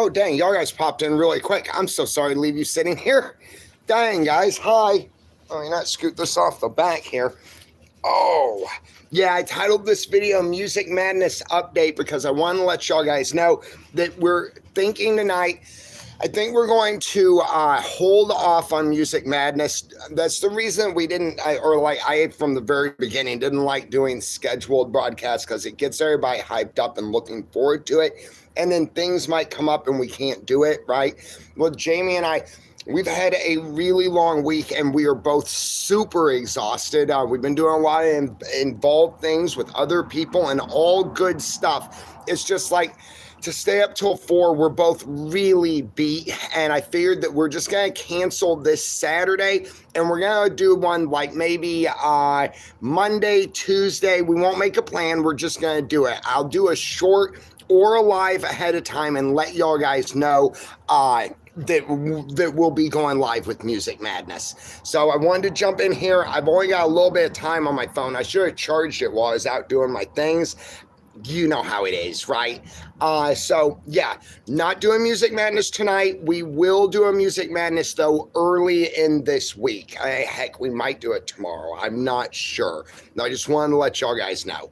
Oh, dang, y'all guys popped in really quick. I'm so sorry to leave you sitting here. Dang, guys, hi. Let me not scoot this off the back here. Oh, yeah, I titled this video Music Madness Update because I want to let y'all guys know that we're thinking tonight. I think we're going to hold off on Music Madness. That's the reason we didn't, I from the very beginning didn't like doing scheduled broadcasts because it gets everybody hyped up and looking forward to it. And then things might come up and we can't do it, right? Well, Jamie and I, we've had a really long week and we are both super exhausted. We've been doing a lot of involved things with other people and all good stuff. It's just like, to stay up till 4, we're both really beat, and I figured that we're just going to cancel this Saturday, and we're going to do one like maybe Monday, Tuesday. We won't make a plan. We're just going to do it. I'll do a short or a live ahead of time and let y'all guys know that we'll be going live with Music Madness. So I wanted to jump in here. I've only got a little bit of time on my phone. I should have charged it while I was out doing my things. You know how it is, right? So yeah, not doing Music Madness tonight. We will do a Music Madness though early in this week. Heck, we might do it tomorrow. I'm not sure. I just wanted to let y'all guys know.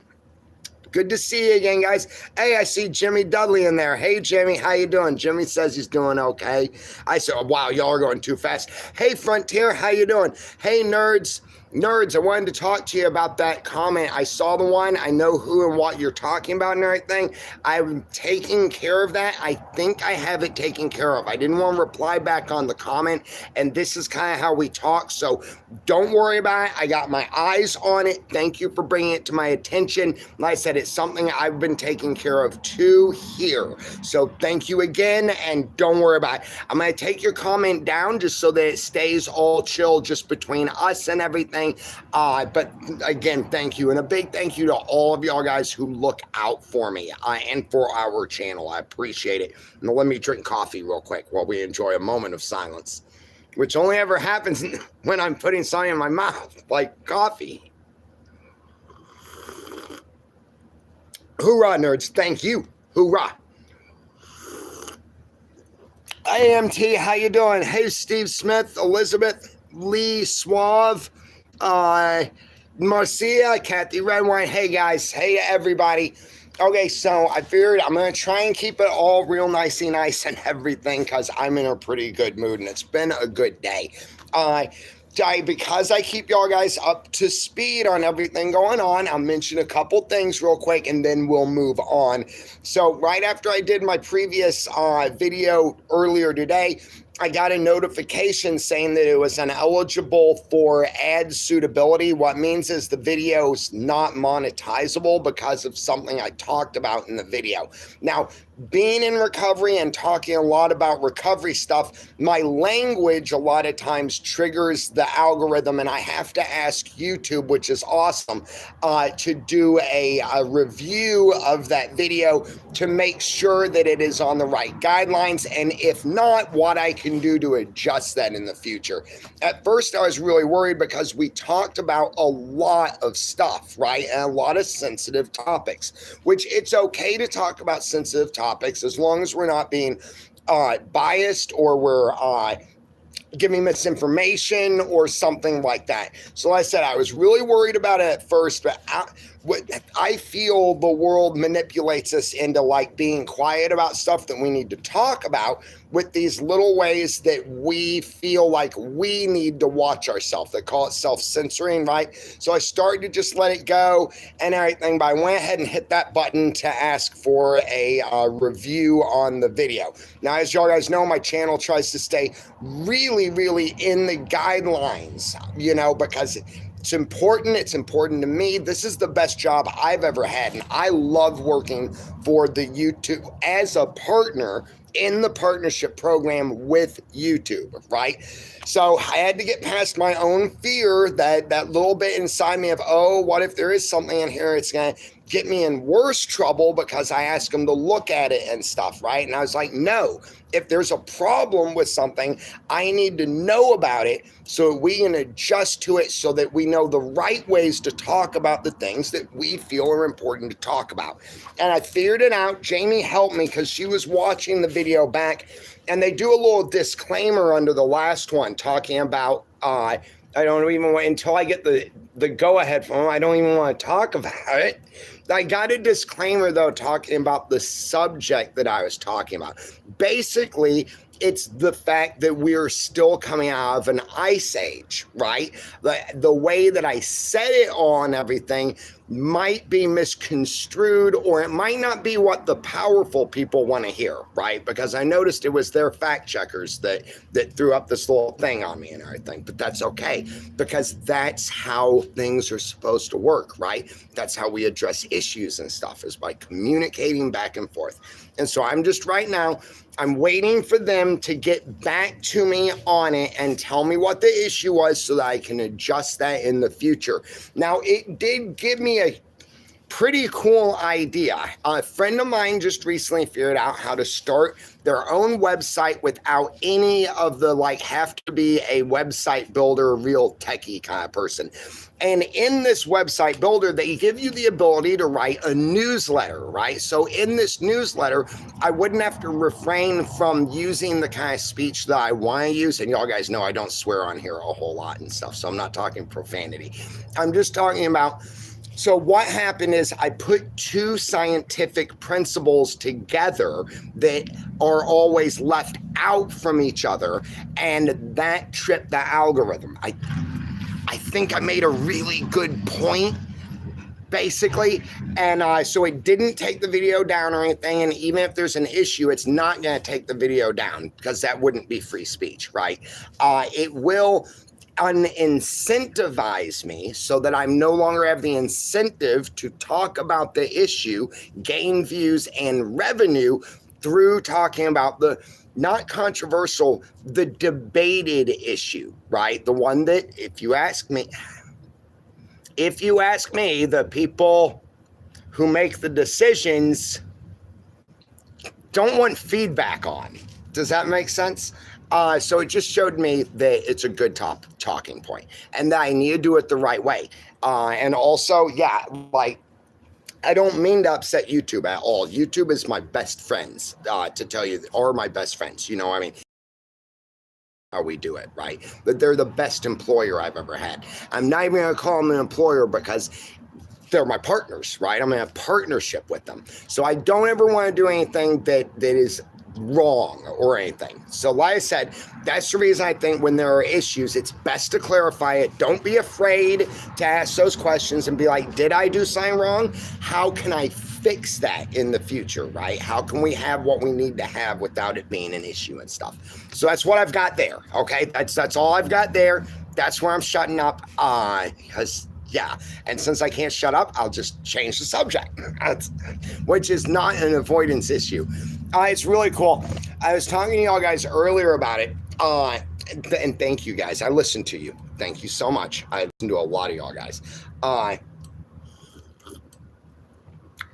Good to see you again, guys. Hey, I see Jimmy Dudley in there. Hey, Jimmy, how you doing? Jimmy says he's doing okay. I said, wow, y'all are going too fast. Hey, Frontier, how you doing? Hey, nerds. Nerds, I wanted to talk to you about that comment. I saw the one. I know who and what you're talking about and everything. I'm taking care of that. I think I have it taken care of. I didn't want to reply back on the comment, and this is kind of how we talk, so don't worry about it. I got my eyes on it. Thank you for bringing it to my attention. Like I said, it's something I've been taking care of too here. So thank you again, and don't worry about it. I'm going to take your comment down just so that it stays all chill just between us and everything. But again, thank you. And a big thank you to all of y'all guys who look out for me and for our channel. I appreciate it. Now let me drink coffee real quick while we enjoy a moment of silence, which only ever happens when I'm putting something in my mouth, like coffee. Hoorah, nerds. Thank you. Hoorah. AMT, how you doing? Hey, Steve Smith, Elizabeth, Lee, Suave, Marcia, Kathy Redwine. Hey, guys. Hey, everybody. Okay, so I figured I'm going to try and keep it all real nicey nice and everything because I'm in a pretty good mood and it's been a good day. Because I keep y'all guys up to speed on everything going on, I'll mention a couple things real quick and then we'll move on. So right after I did my previous video earlier today, I got a notification saying that it was ineligible for ad suitability. What means is the video's not monetizable because of something I talked about in the video. Now, being in recovery and talking a lot about recovery stuff, my language a lot of times triggers the algorithm, and I have to ask YouTube, which is awesome, to do a review of that video to make sure that it is on the right guidelines, and if not, what I can do to adjust that in the future. At first, I was really worried because we talked about a lot of stuff, right, and a lot of sensitive topics, which it's okay to talk about sensitive topics as long as we're not being biased or we're giving misinformation or something like that. So like I said, I was really worried about it at first, but I feel the world manipulates us into like being quiet about stuff that we need to talk about with these little ways that we feel like we need to watch ourselves. They call it self-censoring, right? So I started to just let it go and everything, but I went ahead and hit that button to ask for a review on the video. Now, as y'all guys know, my channel tries to stay really, really in the guidelines, you know, because it's important. It's important to me. This is the best job I've ever had, and I love working for the YouTube as a partner in the partnership program with YouTube, right? So I had to get past my own fear, that little bit inside me of, oh, what if there is something in here? It's going to get me in worse trouble because I asked them to look at it and stuff, right? And I was like, no, if there's a problem with something, I need to know about it so we can adjust to it so that we know the right ways to talk about the things that we feel are important to talk about. And I figured it out. Jamie helped me because she was watching the video back, and they do a little disclaimer under the last one talking about, I don't even want, until I get the go-ahead from them, I don't even want to talk about it. I got a disclaimer, though, talking about the subject that I was talking about. Basically, it's the fact that we're still coming out of an ice age, right? The way that I said it on everything might be misconstrued, or it might not be what the powerful people want to hear, right? Because I noticed it was their fact checkers that threw up this little thing on me and everything, but that's okay, because that's how things are supposed to work, right? That's how we address issues and stuff, is by communicating back and forth. And so I'm just right now, I'm waiting for them to get back to me on it and tell me what the issue was so that I can adjust that in the future. Now, it did give me a pretty cool idea. A friend of mine just recently figured out how to start their own website without any of the have to be a website builder, real techie kind of person. And in this website builder, they give you the ability to write a newsletter, right? So in this newsletter, I wouldn't have to refrain from using the kind of speech that I want to use. And y'all guys know I don't swear on here a whole lot and stuff, so I'm not talking profanity. I'm just talking about, so what happened is I put two scientific principles together that are always left out from each other, and that tripped the algorithm. I think I made a really good point, basically, and so it didn't take the video down or anything, and even if there's an issue, it's not going to take the video down because that wouldn't be free speech, right? It will unincentivize me so that I'm no longer have the incentive to talk about the issue, gain views and revenue through talking about the not controversial, the debated issue, right? The one that, if you ask me, the people who make the decisions don't want feedback on. Does that make sense? So it just showed me that it's a good talking point and that I need to do it the right way. And also, yeah, I don't mean to upset YouTube at all. YouTube is my best friends, to tell you, are my best friends. You know, I mean, how we do it, right? But they're the best employer I've ever had. I'm not even going to call them an employer because they're my partners, right? I'm in a partnership with them. So I don't ever want to do anything that is wrong or anything. So like I said, that's the reason I think when there are issues, it's best to clarify it. Don't be afraid to ask those questions and be like, did I do something wrong? How can I fix that in the future, right? How can we have what we need to have without it being an issue and stuff? So that's what I've got there, okay? That's all I've got there. That's where I'm shutting up, because yeah, and since I can't shut up, I'll just change the subject, which is not an avoidance issue. It's really cool. I was talking to y'all guys earlier about it, and thank you guys. I listened to you. Thank you so much. I listened to a lot of y'all guys.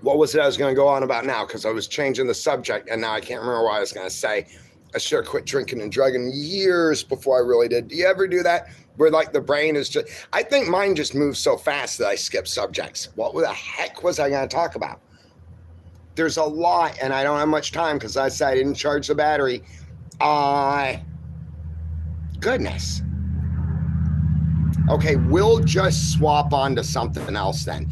What was it I was going to go on about now? Because I was changing the subject, and now I can't remember what I was going to say. I should have quit drinking and drugging years before I really did. Do you ever do that? Where the brain is just, I think mine just moves so fast that I skip subjects. What the heck was I going to talk about? There's a lot, and I don't have much time because I said I didn't charge the battery. Goodness. Okay, we'll just swap on to something else then.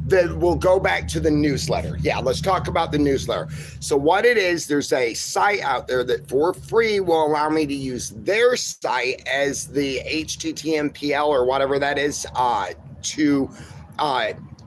We'll go back to the newsletter. Yeah, let's talk about the newsletter. So what it is, there's a site out there that for free will allow me to use their site as the HTTPL or whatever that is to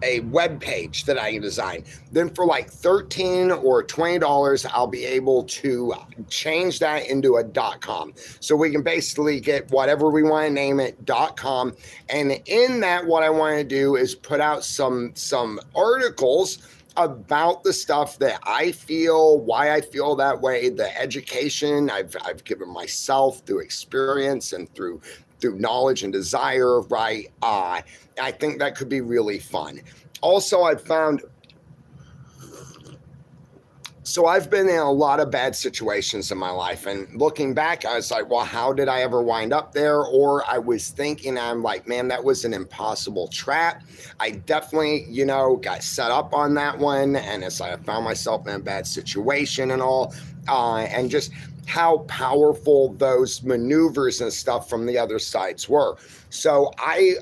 a web page that I can design. Then for like $13 or $20, I'll be able to change that into a .com. So we can basically get whatever we want to name it, .com. And in that, what I want to do is put out some articles about the stuff that I feel, why I feel that way, the education I've given myself through experience and through knowledge and desire, right? I think that could be really fun. Also, I've found So I've been in a lot of bad situations in my life, and looking back, I was like, well, how did I ever wind up there? Or I was thinking, I'm like, man, that was an impossible trap. I definitely, got set up on that one, and it's like I found myself in a bad situation and all, and just how powerful those maneuvers and stuff from the other sides were. So I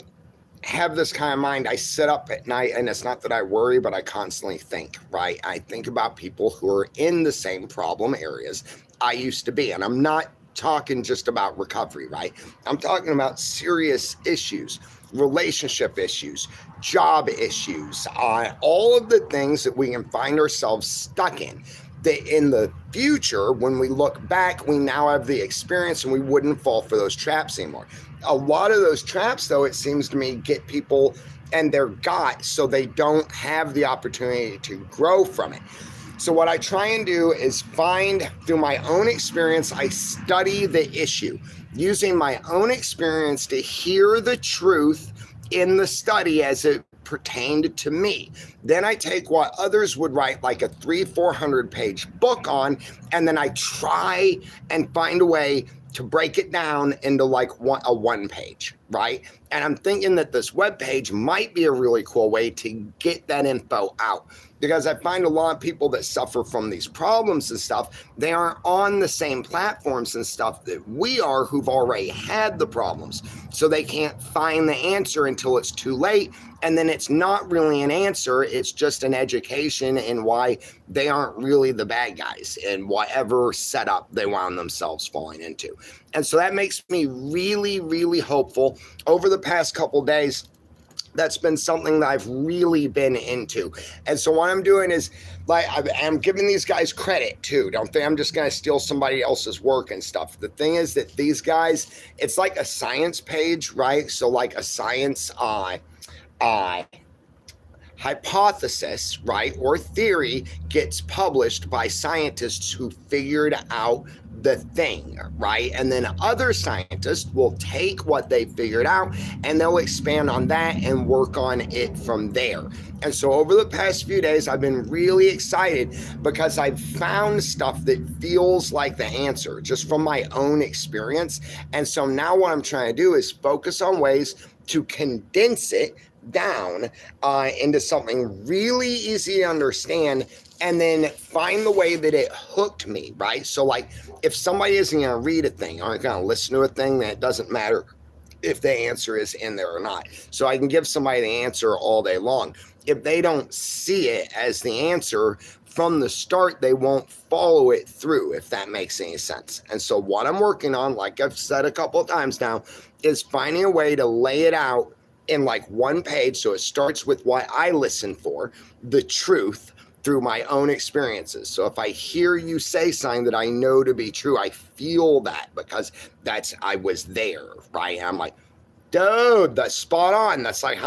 have this kind of mind. I sit up at night, and it's not that I worry, but I constantly think, right? I think about people who are in the same problem areas I used to be. And I'm not talking just about recovery, right? I'm talking about serious issues, relationship issues, job issues, all of the things that we can find ourselves stuck in. That in the future, when we look back, we now have the experience and we wouldn't fall for those traps anymore. A lot of those traps, though, it seems to me, get people and their gut so they don't have the opportunity to grow from it. So what I try and do is find, through my own experience, I study the issue using my own experience to hear the truth in the study as it pertained to me. Then I take what others would write like a 300-400 page book on, and then I try and find a way to break it down into like a one page, right? And I'm thinking that this web page might be a really cool way to get that info out, because I find a lot of people that suffer from these problems and stuff, they aren't on the same platforms and stuff that we are, who've already had the problems. So they can't find the answer until it's too late. And then it's not really an answer. It's just an education in why they aren't really the bad guys in whatever setup they wound themselves falling into. And so that makes me really, really hopeful. Over the past couple days, that's been something that I've really been into. And so what I'm doing is, like, I'm giving these guys credit too. Don't think I'm just going to steal somebody else's work and stuff. The thing is that these guys, it's like a science page, right? So like a science hypothesis, right, or theory gets published by scientists who figured out the thing, right? And then other scientists will take what they figured out and they'll expand on that and work on it from there. And so over the past few days, I've been really excited because I've found stuff that feels like the answer just from my own experience. And so now what I'm trying to do is focus on ways to condense it down into something really easy to understand, and then find the way that it hooked me, right? So like if somebody isn't going to read a thing, aren't going to listen to a thing, then it doesn't matter if the answer is in there or not. So I can give somebody the answer all day long. If they don't see it as the answer from the start, they won't follow it through, if that makes any sense. And so what I'm working on, like I've said a couple of times now, is finding a way to lay it out in like one page. So it starts with what I listen for, the truth, through my own experiences. So if I hear you say something that I know to be true, I feel that because I was there, right? I'm like, dude, that's spot on. That's like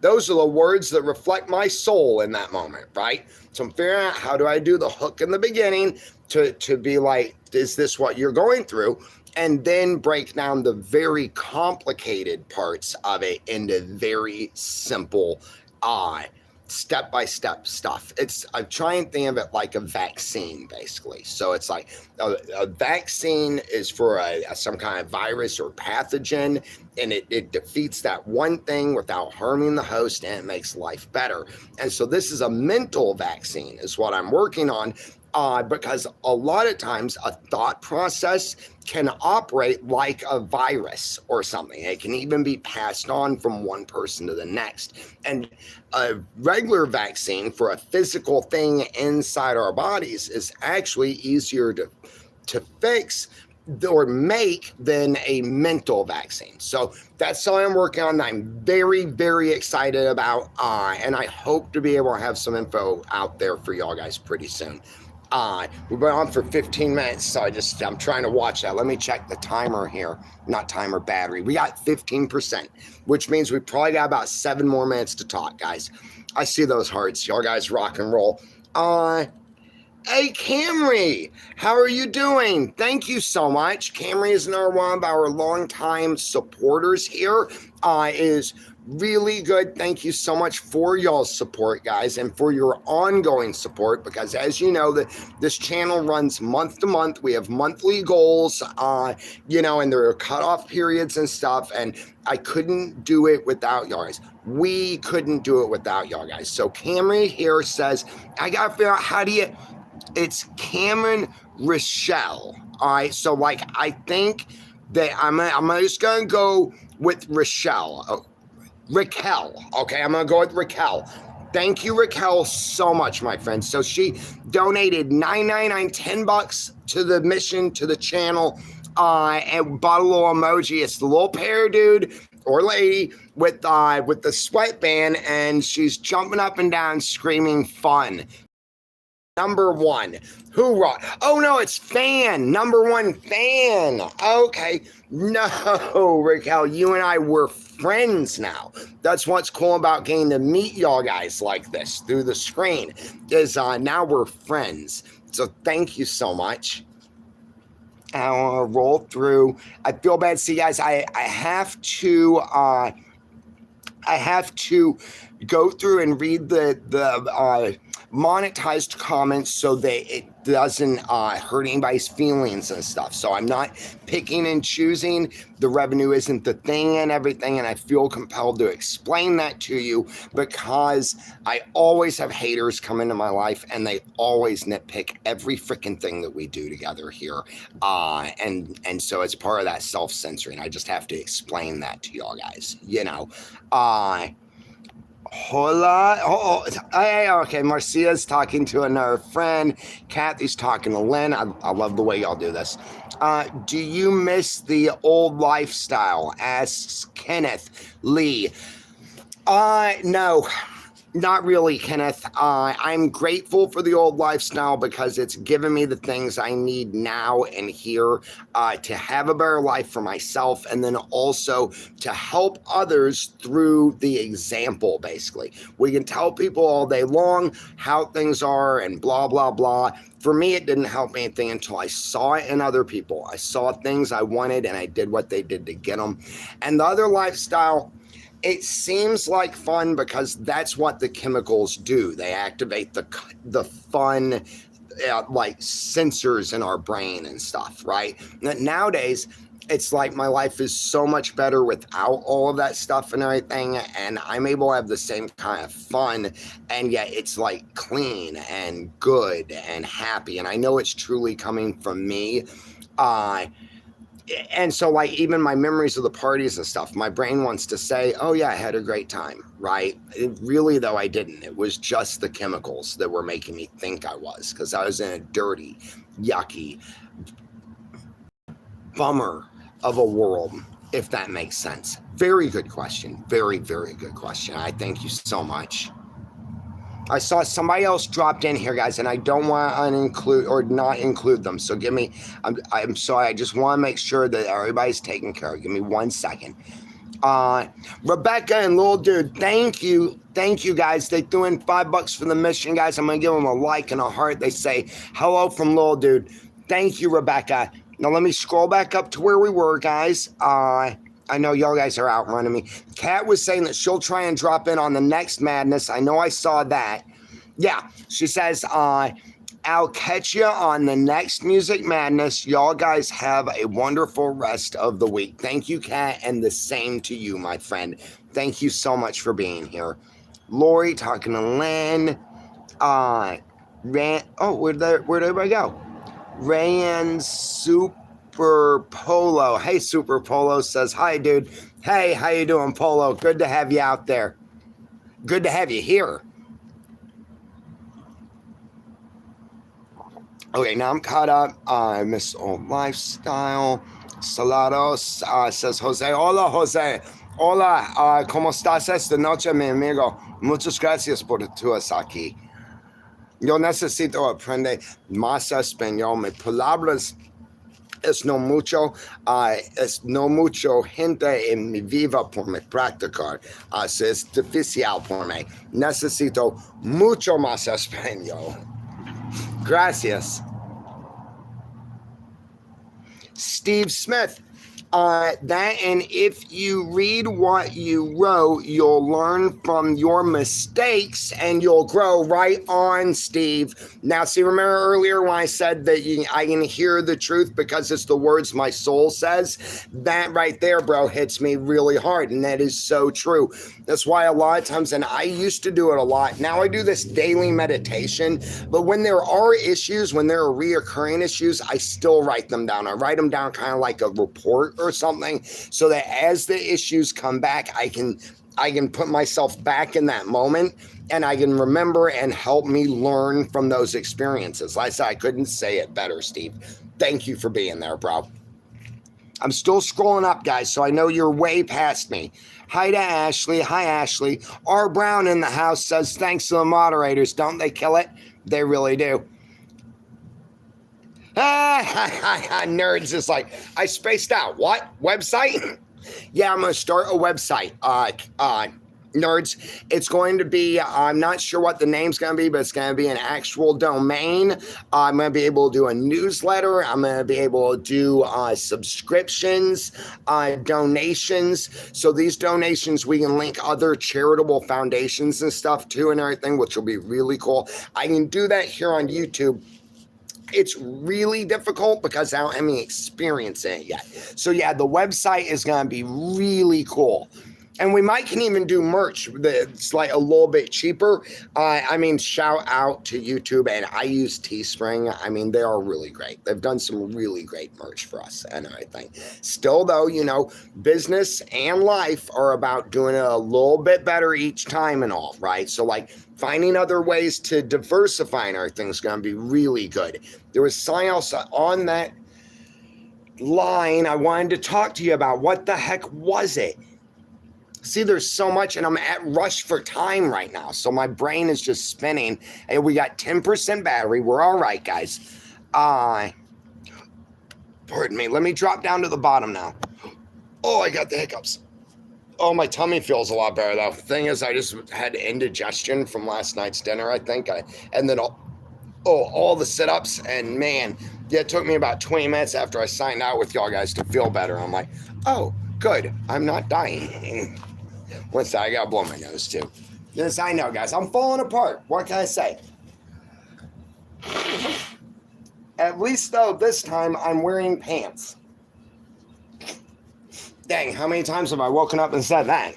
those are the words that reflect my soul in that moment, right? So I'm figuring out, how do I do the hook in the beginning to be like, is this what you're going through? And then break down the very complicated parts of it into very simple, step-by-step stuff. I'm trying to think of it like a vaccine, basically. So it's like a vaccine is for some kind of virus or pathogen, and it defeats that one thing without harming the host, and it makes life better. And so this is a mental vaccine is what I'm working on, because a lot of times a thought process can operate like a virus or something. It can even be passed on from one person to the next. And a regular vaccine for a physical thing inside our bodies is actually easier to fix or make than a mental vaccine. So that's something I'm working on. I'm very, very excited about, and I hope to be able to have some info out there for y'all guys pretty soon. We've been on for 15 minutes, so I'm trying to watch that. Let me check the timer here. Not timer, battery. We got 15%, which means we probably got about 7 more minutes to talk, guys. I see those hearts. Y'all guys rock and roll. Hey, Camry, how are you doing? Thank you so much. Camry is another one of our longtime supporters here. Is really good. Thank you so much for y'all's support, guys, and for your ongoing support, because as you know, this channel runs month to month. We have monthly goals, you know, and there are cutoff periods and stuff, and I couldn't do it without y'all guys. We couldn't do it without y'all guys. So Cameron here says, I gotta figure out how do you, it's Cameron Rochelle. All right, so like I think that I'm just gonna go with Rochelle. Oh, Raquel. Okay, I'm gonna go with Raquel. Thank you, Raquel, so much, my friend. So she donated $9.99, $10 to the mission, to the channel, and bought a little emoji. It's the little pair dude or lady with the sweatband, and she's jumping up and down, screaming fun. Number one. Hoorah. Oh, no, it's fan. Number one fan. Okay. No, Raquel, you and I were friends now. That's what's cool about getting to meet y'all guys like this through the screen, is now we're friends. So thank you so much. I'll roll through. I feel bad. See, guys, I have to go through and read the monetized comments so that it doesn't hurt anybody's feelings and stuff. So I'm not picking and choosing. The revenue isn't the thing and everything, and I feel compelled to explain that to you because I always have haters come into my life, and they always nitpick every freaking thing that we do together here. And so it's part of that self-censoring. I just have to explain that to y'all guys, you know. Hola. Oh, hey, okay. Marcia's talking to another friend. Kathy's talking to Lynn. I love the way y'all do this. Do you miss the old lifestyle? Asks Kenneth Lee. No. Not really, Kenneth. I'm grateful for the old lifestyle because it's given me the things I need now and here to have a better life for myself, and then also to help others through the example, basically. We can tell people all day long how things are and blah, blah, blah. For me, it didn't help anything until I saw it in other people. I saw things I wanted, and I did what they did to get them. And the other lifestyle, it seems like fun because that's what the chemicals do. They activate the fun, like sensors in our brain and stuff, right? Nowadays, it's like my life is so much better without all of that stuff and everything, and I'm able to have the same kind of fun, and yet it's like clean and good and happy, and I know it's truly coming from me. And so, like, even my memories of the parties and stuff, my brain wants to say, oh, yeah, I had a great time, right? Really, though, I didn't. It was just the chemicals that were making me think I was, because I was in a dirty, yucky, bummer of a world, if that makes sense. Very good question. Very, very good question. I thank you so much. I saw somebody else dropped in here, guys, and I don't want to uninclude or not include them. So give me, I'm sorry. I just want to make sure that everybody's taken care of. Give me 1 second. Rebecca and Little Dude, thank you. Thank you, guys. They threw in $5 for the mission, guys. I'm going to give them a like and a heart. They say, hello from Little Dude. Thank you, Rebecca. Now let me scroll back up to where we were, guys. I know y'all guys are outrunning me. Kat was saying that she'll try and drop in on the next madness. I know I saw that. Yeah, she says, I'll catch you on the next Music Madness. Y'all guys have a wonderful rest of the week. Thank you, Kat, and the same to you, my friend. Thank you so much for being here. Lori talking to Lynn. Where'd everybody go? Rayan Super Polo. Hey, Super Polo says, hi, dude. Hey, how you doing, Polo? Good to have you out there. Good to have you here. Okay, now I'm caught up. I miss old lifestyle. Salados says Jose. Hola, Jose. Hola, ¿cómo estás esta noche, mi amigo? Muchas gracias por tu aquí. Yo necesito aprender más español. Mis palabras es no mucho gente en mi vida por me practicar. Es difícil por mí. Necesito mucho más español. Gracias. Steve Smith. That, and if you read what you wrote, you'll learn from your mistakes and you'll grow. Right on, Steve. Now, see, remember earlier when I said that I can hear the truth because it's the words my soul says? That right there, bro, hits me really hard, and that is so true. That's why a lot of times, and I used to do it a lot. Now I do this daily meditation, but when there are issues, when there are reoccurring issues, I still write them down. I write them down kind of like a report or something, so that as the issues come back, I can put myself back in that moment and I can remember and help me learn from those experiences. Like I said, I couldn't say it better, Steve. Thank you for being there, bro. I'm still scrolling up, guys, so I know you're way past me. Hi to Ashley. Hi, Ashley. R. Brown in the house says, thanks to the moderators. Don't they kill it? They really do. Nerds is like, I spaced out. What? Website? Yeah, I'm going to start a website. Nerds, it's going to be, I'm not sure what the name's going to be, but it's going to be an actual domain. I'm going to be able to do a newsletter. I'm going to be able to do subscriptions, donations. So these donations, we can link other charitable foundations and stuff too and everything, which will be really cool. I can do that here on YouTube. It's really difficult because I don't have any experience in it yet. So yeah, the website is going to be really cool. And we might can even do merch that's like a little bit cheaper. Shout out to YouTube, and I use Teespring. I mean, they are really great. They've done some really great merch for us and everything. Still, though, business and life are about doing it a little bit better each time and all, right? So, like, finding other ways to diversify our things is going to be really good. There was something else on that line I wanted to talk to you about. What the heck was it? See, there's so much, and I'm at rush for time right now, so my brain is just spinning. And we got 10% battery. We're all right, guys. Pardon me. Let me drop down to the bottom now. Oh, I got the hiccups. Oh, my tummy feels a lot better, though. The thing is, I just had indigestion from last night's dinner, I think. And then all the sit-ups, and man, yeah, it took me about 20 minutes after I signed out with y'all guys to feel better. I'm like, oh, good. I'm not dying. Once I gotta blow my nose too. Yes, I know, guys. I'm falling apart. What can I say? At least, though, this time I'm wearing pants. Dang, how many times have I woken up and said that?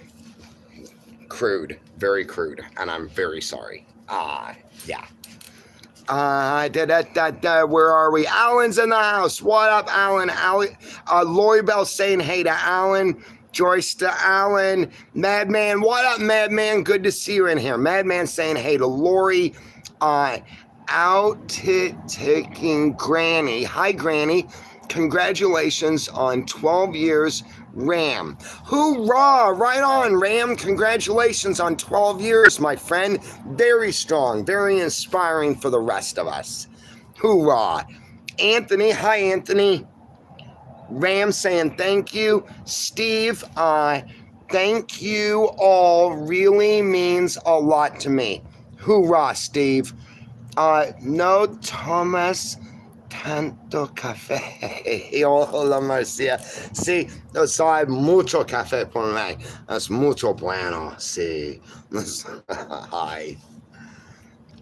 Crude. Very crude. And I'm very sorry. Yeah. Where are we? Alan's in the house. What up, Alan? Lori Bell saying hey to Alan. Joyce to Alan. Madman, what up, Madman? Good to see you in here. Madman saying hey to Lori. Out taking Granny. Hi, Granny. Congratulations on 12 years, Ram. Hoorah! Right on, Ram. Congratulations on 12 years, my friend. Very strong, very inspiring for the rest of us. Hoorah. Anthony. Hi, Anthony. Ram saying thank you. Steve, thank you all. Really means a lot to me. Hoorah, Steve. No, Thomas. Tanto café. Hola, Marcia. Sí, so hay mucho café por mí. Es mucho bueno. Sí. Hi.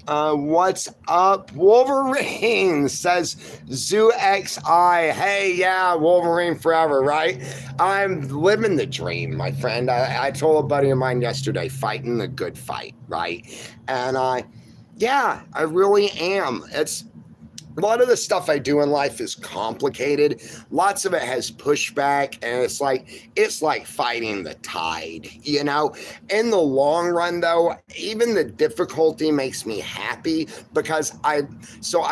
What's up, Wolverine? Says Zoo XI. Hey, yeah, Wolverine forever, right? I'm living the dream, my friend. I told a buddy of mine yesterday, fighting the good fight, right? And yeah, I really am. A lot of the stuff I do in life is complicated. Lots of it has pushback, and it's like fighting the tide, In the long run, though, even the difficulty makes me happy because I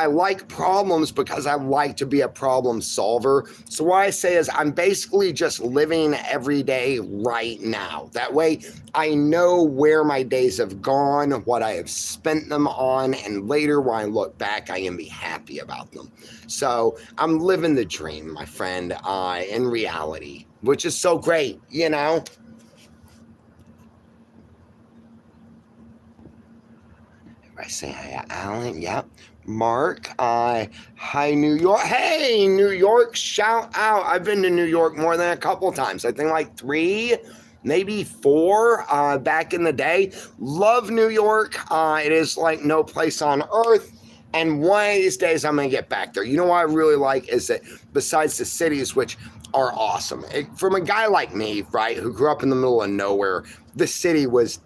like problems because I like to be a problem solver. So what I say is I'm basically just living every day right now. That way I know where my days have gone, what I have spent them on, and later when I look back, I can be happy about them. So I'm living the dream, my friend, in reality, which is so great, Everybody say hi, Alan. Yep. Mark, hi, New York. Hey, New York, shout out. I've been to New York more than a couple times. I think like 3, maybe 4 back in the day. Love New York. It is like no place on earth. And one of these days, I'm going to get back there. You know what I really like is that besides the cities, which are awesome, from a guy like me, right, who grew up in the middle of nowhere, the city was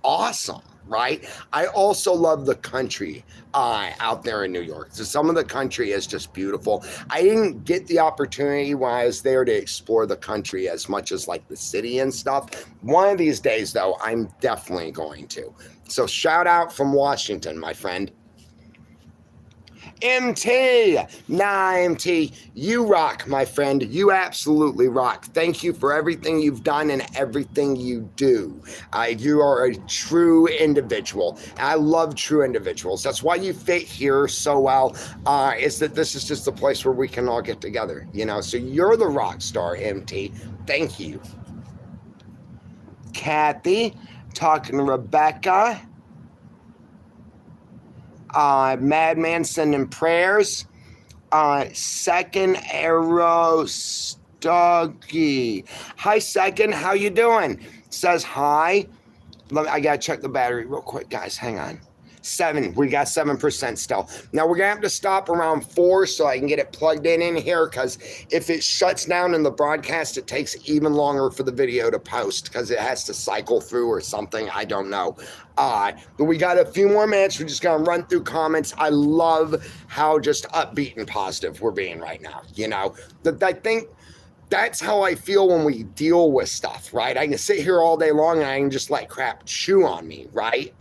awesome. Right. I also love the country out there in New York. So some of the country is just beautiful. I didn't get the opportunity when I was there to explore the country as much as like the city and stuff. One of these days, though, I'm definitely going to. So shout out from Washington, my friend. MT, nah, MT, you rock, my friend. You absolutely rock. Thank you for everything you've done and everything you do. You are a true individual. I love true individuals. That's why you fit here so well, is that this is just the place where we can all get together, you know? So you're the rock star, MT. Thank you. Kathy, talking to Rebecca. Madman sending prayers. Second Arrow Stuggy. Hi, Second. How you doing? Says hi. I gotta check the battery real quick, guys. Hang on. 7. We got 7% still. Now we're gonna have to stop around 4 so I can get it plugged in here, because if it shuts down in the broadcast, it takes even longer for the video to post because it has to cycle through or something. I don't know. But we got a few more minutes. We're just gonna run through comments. I love how just upbeat and positive we're being right now. You know, I think that's how I feel when we deal with stuff, right? I can sit here all day long and I can just let crap chew on me, right?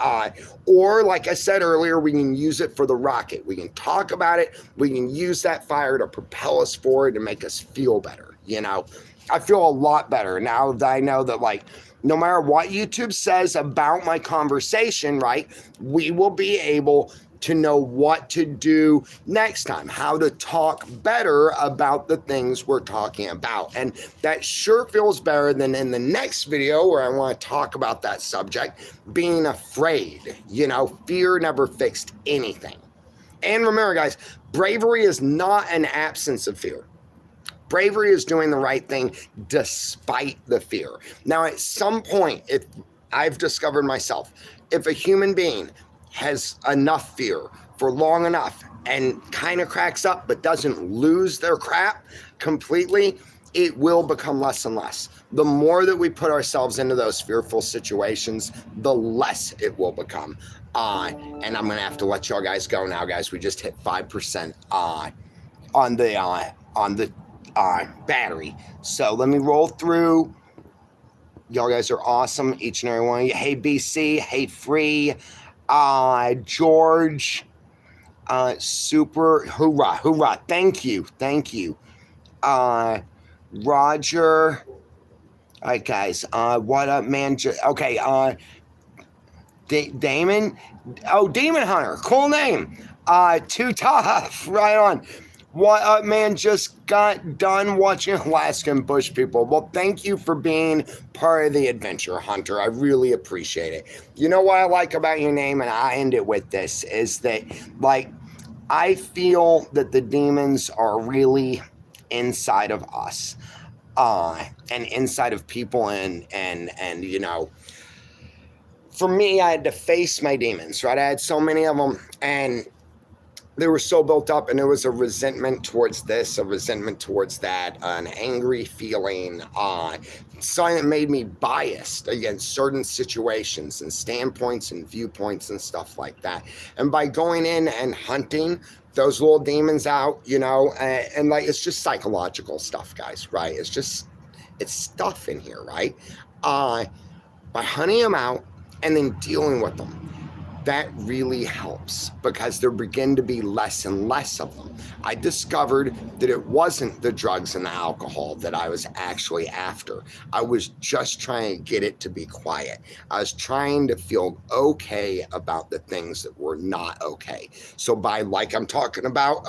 Or like I said earlier, we can use it for the rocket. We can talk about it. We can use that fire to propel us forward and make us feel better, you know? I feel a lot better now that I know that, like, no matter what YouTube says about my conversation, right, we will be able to know what to do next time, how to talk better about the things we're talking about. And that sure feels better than in the next video where I want to talk about that subject, being afraid. You know, fear never fixed anything. And remember, guys, bravery is not an absence of fear. Bravery is doing the right thing despite the fear. Now, at some point, if I've discovered myself, if a human being has enough fear for long enough and kind of cracks up but doesn't lose their crap completely, it will become less and less. The more that we put ourselves into those fearful situations, the less it will become. And I'm gonna have to let y'all guys go now, guys. We just hit 5% on the battery. So let me roll through. Y'all guys are awesome, each and every one of you. Hey BC, hey Free, George, super, hoorah, hoorah, thank you, Roger, all right, guys, what up, man, okay, Damon, oh, Demon Hunter, cool name, Too Tough, right on. What up, man? Just got done watching Alaskan Bush People. Well, thank you for being part of the adventure, Hunter. I really appreciate it. You know what I like about your name, and I end it with this, is that, like, I feel that the demons are really inside of us, and inside of people, and you know, for me, I had to face my demons, right? I had so many of them, and they were so built up, and there was a resentment towards this, a resentment towards that, an angry feeling, something that made me biased against certain situations and standpoints and viewpoints and stuff like that. And by going in and hunting those little demons out, you know, and like, it's just psychological stuff, guys, right? It's stuff in here, right? By hunting them out and then dealing with them, that really helps, because there begin to be less and less of them. I discovered that it wasn't the drugs and the alcohol that I was actually after. I was just trying to get it to be quiet. I was trying to feel okay about the things that were not okay. So by, like I'm talking about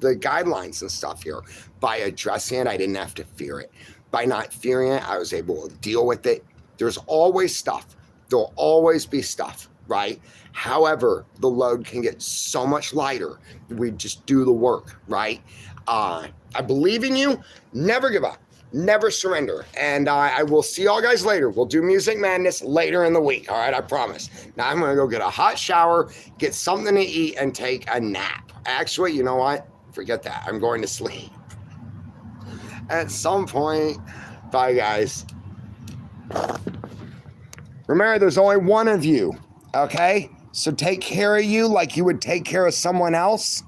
the guidelines and stuff here, by addressing it, I didn't have to fear it. By not fearing it, I was able to deal with it. There's always stuff. There'll always be stuff. right? However, the load can get so much lighter. We just do the work, right? I believe in you. Never give up. Never surrender. And I will see y'all guys later. We'll do Music Madness later in the week. All right, I promise. Now I'm going to go get a hot shower, get something to eat, and take a nap. Actually, you know what? Forget that. I'm going to sleep at some point. Bye, guys. Remember, there's only one of you, okay? So take care of you like you would take care of someone else.